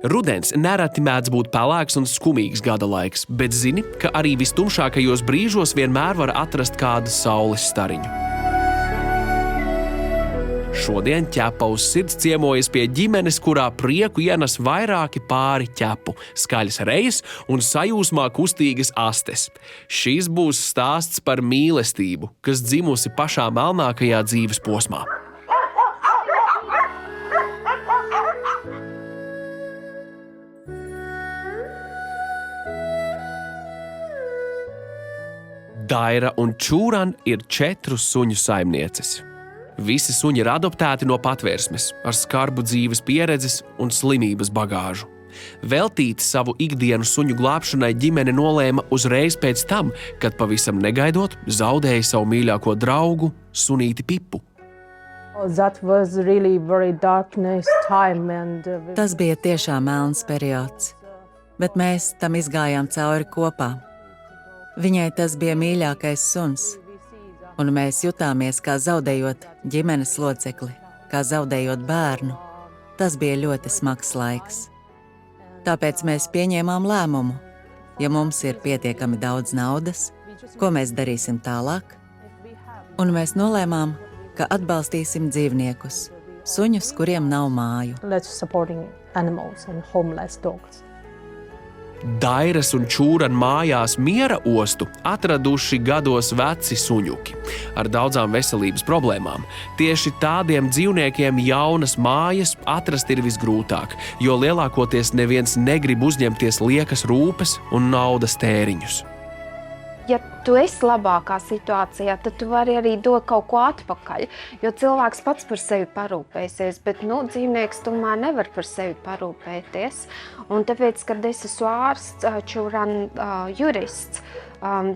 Rudens nereti mēdz būt pelēks un skumīgs gada laiks, bet zini, ka arī vistumšākajos brīžos vienmēr var atrast kādu saules stariņu. Šodien ķepa uz sirds ciemojas pie ģimenes, kurā prieku ienes vairāki pāri ķepu, skaļas rejas un sajūsmā kustīgas astes. Šis būs stāsts par mīlestību, kas dzimusi pašā melnākajā dzīves posmā. Daira un Čūran ir 4 suņu saimnieces. Visi suņi ir adoptēti no patvērsmes, ar skarbu dzīves pieredzes un slimības bagāžu. Veltīt savu ikdienu suņu glābšanai ģimene nolēma uzreiz pēc tam, kad pavisam negaidot zaudēja savu mīļāko draugu, sunīti Pipu. Tas bija tiešām melns periods, bet mēs tam izgājām cauri kopā. Viņai tas bija mīļākais suns, un mēs jutāmies kā zaudējot ģimenes locekli, kā zaudējot bērnu. Tas bija ļoti smags laiks. Tāpēc mēs pieņēmām lēmumu, ja mums ir pietiekami daudz naudas, ko mēs darīsim tālāk, un mēs nolēmām, ka atbalstīsim dzīvniekus, suņus, kuriem nav māju. Dairas un Čūran mājās miera ostu atraduši gados veci suņuki ar daudzām veselības problēmām. Tieši tādiem dzīvniekiem jaunas mājas atrast ir visgrūtāk, jo lielākoties neviens negrib uzņemties liekas rūpes un naudas tēriņus. Ja tu esi labākā situācijā, tad tu vari arī dot kaut ko atpakaļ, jo cilvēks pats par sevi parūpēsies, bet dzīvnieks tomēr nevar par sevi parūpēties. Un tāpēc, kad es esmu ārsts, Čūran jurists,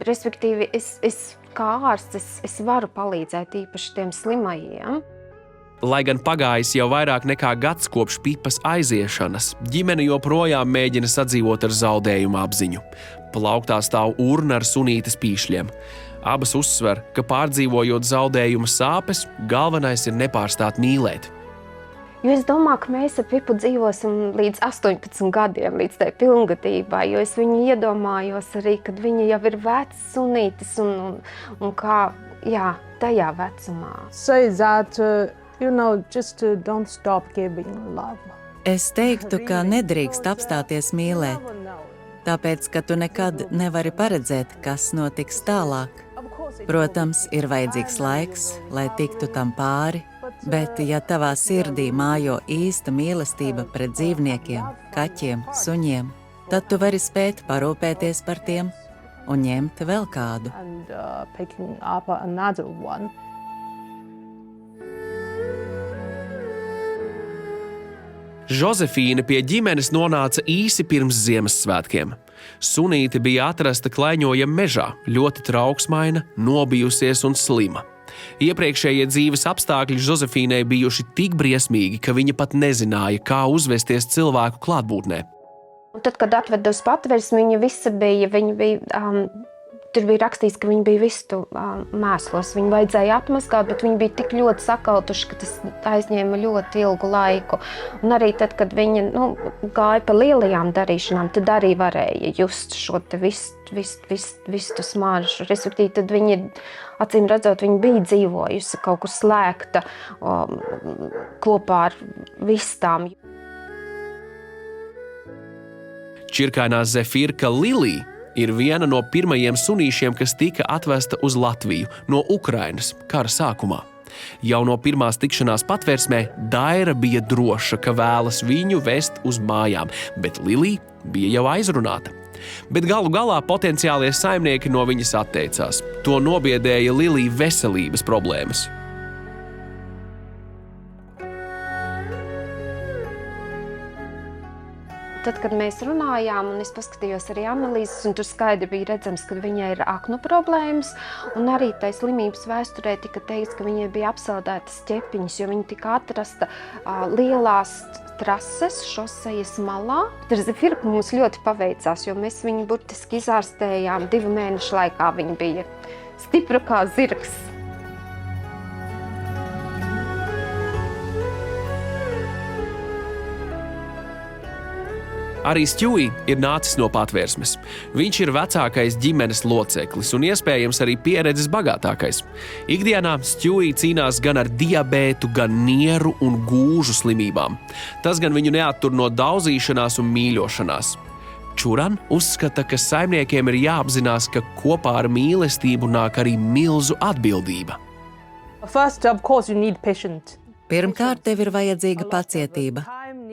respektīvi es kā ārsts es varu palīdzēt īpaši tiem slimajiem. Lai gan pagājis jau vairāk nekā gads kopš Pipas aiziešanas, ģimene joprojām mēģina sadzīvot ar zaudējumu apziņu. Plauktā stāv urna ar sunītes pīšļiem. Abas uzsver, ka pārdzīvojot zaudējuma sāpes, galvenais ir nepārstāt mīlēt. Jo es domāju, ka mēs ar Pipu dzīvosim līdz 18 gadiem, līdz tai pilngadībai, jo es viņu iedomājos arī, kad viņa jau ir vecs sunītis un kā, jā, tajā vecumā. Don't stop giving love. Es teiktu, ka nedrīkst apstāties mīlēt, tāpēc, ka tu nekad nevari paredzēt, kas notiks tālāk. Protams, ir vajadzīgs laiks, lai tiktu tam pāri, bet ja tavā sirdī mājo īsta mīlestība pret dzīvniekiem, kaķiem, suņiem, tad tu vari spēt parūpēties par tiem un ņemt vēl kādu. Žozefīne pie ģimenes nonāca īsi pirms Ziemassvētkiem. Sunīte bija atrasta klaiņojam mežā, ļoti trauksmaina, nobijusies un slima. Iepriekšējie dzīves apstākļi Žozefīnei bijuši tik briesmīgi, ka viņa pat nezināja, kā uzvesties cilvēku klātbūtnē. Un tad, kad atveda uz patvērsmi, viņa bija tur bija rakstīts, ka viņi bija visu mēslos. Viņu vajadzēja atmazgāt, bet viņi bija tik ļoti sakaltuši, ka tas aizņēma ļoti ilgu laiku. Un arī tad, kad viņa gāja pa lielajām darīšanām, tad arī varēja just šo te vistu smaržu. Respektīvi, tad viņi, acīm redzot, viņa bija dzīvojusi kaut kur slēgta kopā ar vistām. Čirkainā zefirka Lilija ir viena no pirmajiem sunīšiem, kas tika atvesta uz Latviju no Ukrainas kara sākumā. Jau no pirmās tikšanās patvērsmē Daira bija droša, ka vēlas viņu vest uz mājām, bet Lilija bija jau aizrunāta. Bet galu galā potenciālie saimnieki no viņas atteicās. To nobiedēja Lilija veselības problēmas. Tad, kad mēs runājām, un es paskatījos arī analīzes, un tur skaidri bija redzams, ka viņai ir aknu problēmas, un arī tai slimības vēsturē tika teikts, ka viņai bija apsaldētas ķepiņas, jo viņa tika atrasta lielās trases šosejas malā. Ar zefirku mums ļoti paveicās, jo mēs viņu burtiski izārstējām 2 mēnešu laikā. Viņa bija stipra kā zirgs. Arī Stjūī ir nācis no patvērsmes. Viņš ir vecākais ģimenes loceklis un iespējams arī pieredzes bagātākais. Ikdienā Stjūī cīnās gan ar diabētu, gan nieru un gūžu slimībām. Tas gan viņu neattur no daudzīšanās un mīļošanās. Čuran uzskata, ka saimniekiem ir jāapzinās, ka kopā ar mīlestību nāk arī milzu atbildība. First, of course, you need patience. Pirmkārt, tev ir vajadzīga pacietība.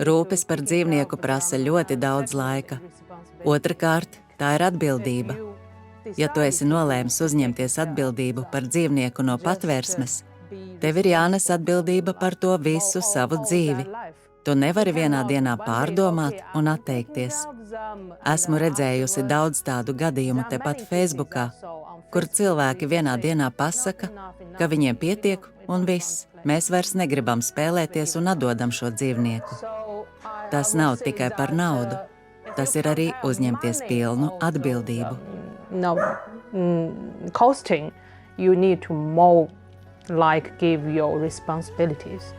Rūpes par dzīvnieku prasa ļoti daudz laika. Otrakārt, tā ir atbildība. Ja tu esi nolēmis uzņemties atbildību par dzīvnieku no patvērsmes, tev ir jānes atbildība par to visu savu dzīvi. Tu nevari vienā dienā pārdomāt un atteikties. Esmu redzējusi daudz tādu gadījumu tepat Facebookā, kur cilvēki vienā dienā pasaka, ka viņiem pietiek un viss. Mēs vairs negribam spēlēties un atdodam šo dzīvnieku. Tas nav tikai par naudu. Tas ir arī uzņemties pilnu atbildību. Now, costing, you need to more like give your responsibilities.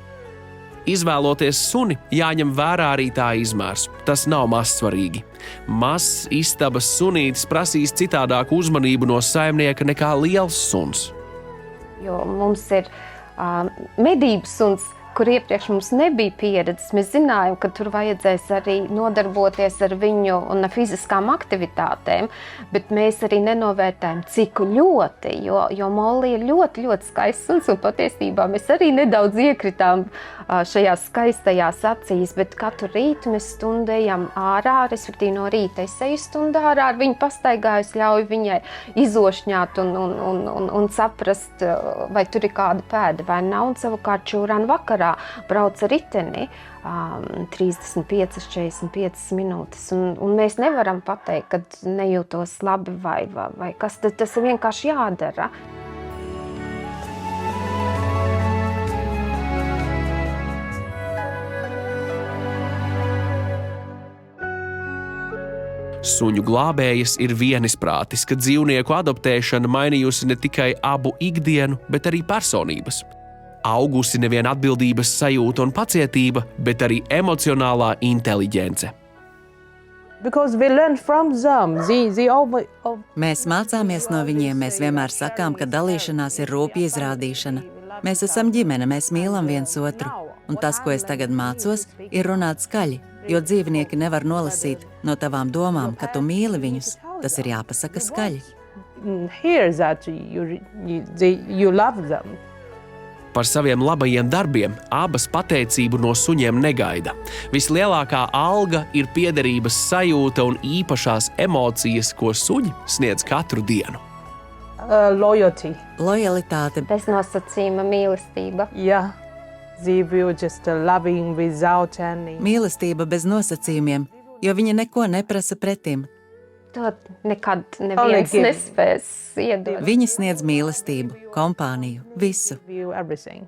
Izvēloties suni, jāņem vērā arī tā izmērs. Tas nav mazsvarīgi. Mazs istabas sunītis prasīs citādāku uzmanību no saimnieka nekā liels suns. Jo mums ir medības suns, kur iepriekš mums nebija pieredzes. Mēs zinājām, ka tur vajadzēs arī nodarboties ar viņu un ar fiziskām aktivitātēm, bet mēs arī nenovērtējam, cik ļoti, jo Molly ir ļoti, ļoti skaists suns, un patiesībā mēs arī nedaudz iekritām šajās skaistajās acīs, bet katru rītu mēs stundu ejam ārā, respektīvi no rīta es eju stundu ārā, ar viņu pastaigājus, ļauju viņai izošņāt un saprast, vai tur ir kāda pēda vai nav, un savukārt Čūran vakarā brauc ar riteni 35–45 minūtes. Un mēs nevaram pateikt, ka nejūtos labi vai kas. Tas ir vienkārši jādara. Suņu glābējas ir vienisprātis, ka dzīvnieku adoptēšana mainījusi ne tikai abu ikdienu, bet arī personības. Augusi nevien atbildības sajūta un pacietība, bet arī emocionālā inteliģence. Because we learn from them. Mēs mācāmies no viņiem, mēs vienmēr sakām, ka dalīšanās ir rūpja izrādīšana. Mēs esam ģimene, mēs mīlam viens otru. Un tas, ko es tagad mācos, ir runāt skaļi, jo dzīvnieki nevar nolasīt no tavām domām, ka tu mīli viņus. Tas ir jāpasaka skaļi. Hear that you love them. Par saviem labajiem darbiem abas pateicību no suņiem negaida. Vislielākā alga ir piederības sajūta un īpašās emocijas, ko suņi sniedz katru dienu. Loyalty. Lojalitāte. Bez nosacījuma mīlestība. Yeah. They will just loving without any. Mīlestība bez nosacījumiem, jo viņi neko neprasa pretim. To nekad neviens nespēs iedot. Viņi sniedz mīlestību, kompāniju, visu. Everything.